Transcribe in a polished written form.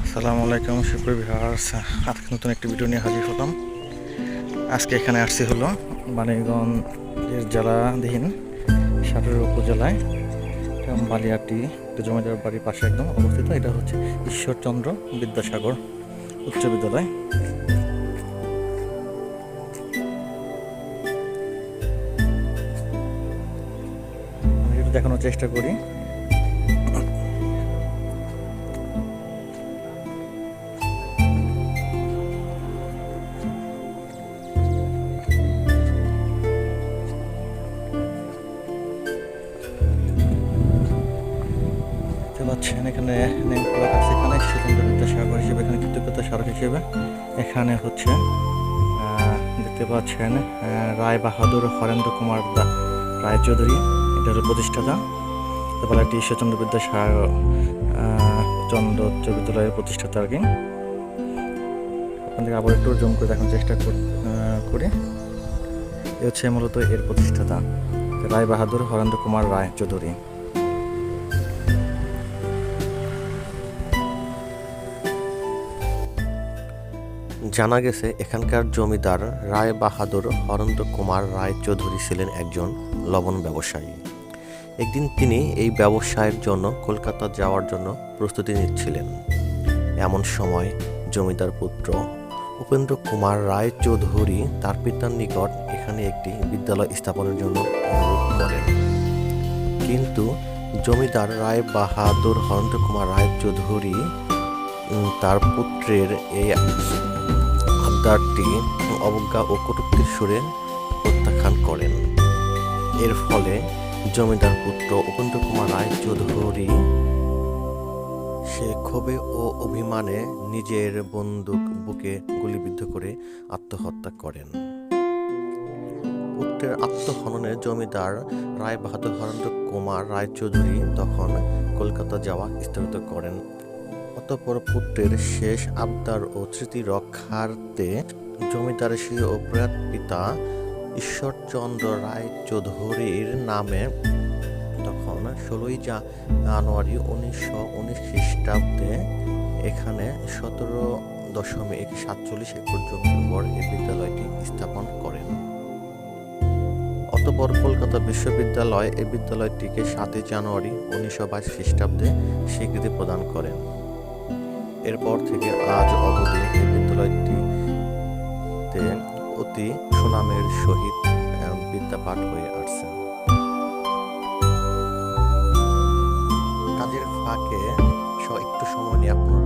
আসসালামু আলাইকুম সুপ্রিয় ভিউয়ার্স, আজকে নতুন একটি ভিডিও নিয়ে হাজির হলাম। আজকে এখানে আসছি হলো মানিকগঞ্জের জেলাধীন সাটোর উপজেলায় বালিয়াটি জমিদার বাড়ির পাশে একদম অবস্থিত। এটা হচ্ছে ঈশ্বরচন্দ্র বিদ্যাসাগর উচ্চ বিদ্যালয়। আমি একটু দেখানোর চেষ্টা করি। পাচ্ছেন এখানে নেম প্লেট আছে, এখানে ঈশ্বরচন্দ্র বিদ্যাসাগর হিসেবে, এখানে কৃতজ্ঞতা স্মারক হিসেবে এখানে হচ্ছে দেখতে পাচ্ছেন রায় বাহাদুর হরেন্দ্র কুমার রায় চৌধুরী, এটা হলো প্রতিষ্ঠাতা। তারপরে একটি ঈশ্বরচন্দ্র বিদ্যাসাগর চন্দ্র উচ্চ বিদ্যালয়ের প্রতিষ্ঠাতা আর কি। ওখান থেকে আবার একটু জুম করে দেখানোর চেষ্টা করি। এ হচ্ছে মূলত এর প্রতিষ্ঠাতা রায় বাহাদুর হরেন্দ্র কুমার রায় চৌধুরী। জানা গেছে এখানকার জমিদার রায় বাহাদুর হরেন্দ্র কুমার রায় চৌধুরী ছিলেন একজন লবণ ব্যবসায়ী। একদিন তিনি এই ব্যবসায়ের জন্য কলকাতা যাওয়ার জন্য প্রস্তুতি নিচ্ছিলেন। এমন সময় জমিদার পুত্র উপেন্দ্র কুমার রায় চৌধুরী তার পিতার নিকট এখানে একটি বিদ্যালয় স্থাপনের জন্য অনুরোধ করেন। কিন্তু জমিদার রায় বাহাদুর হরেন্দ্র কুমার রায় চৌধুরী তার পুত্রের এই আবদারটি অবজ্ঞা ও কটূক্তির সুরে প্রত্যাখ্যান করেন। এর ফলে জমিদার পুত্র উপেন্দ্র কুমার রায় চৌধুরী সে ক্ষোভে ও অভিমানে নিজের বন্দুক বুকে গুলিবিদ্ধ করে আত্মহত্যা করেন। পুত্রের আত্মহননে জমিদার রায় বাহাদুর হরেন্দ্র কুমার রায় চৌধুরী তখন কলকাতা যাওয়া স্থগিত করেন। অতঃপর পুত্রের শেষ আবদার ও স্মৃতি রক্ষার্থে জমিদার ও প্রয়াত পিতা ঈশ্বরচন্দ্র রায় চৌধুরীর নামে তখন 16 জানুয়ারি 1919 খ্রিস্টাব্দে এখানে 17.47 একর জমির উপর এই বিদ্যালয়টি স্থাপন করেন। অতঃপর কলকাতা বিশ্ববিদ্যালয় এই বিদ্যালয়টিকে 7 জানুয়ারি 1922 খ্রিস্টাব্দে স্বীকৃতি প্রদান করেন। এরপর থেকে আজ অবধি এই বিদ্যালয়টিতে অতি সুনামের সহিত বিদ্যাপাঠ হয়ে আসছে। কাজের ফাঁকে একটু সময় নিয়ে আপনারা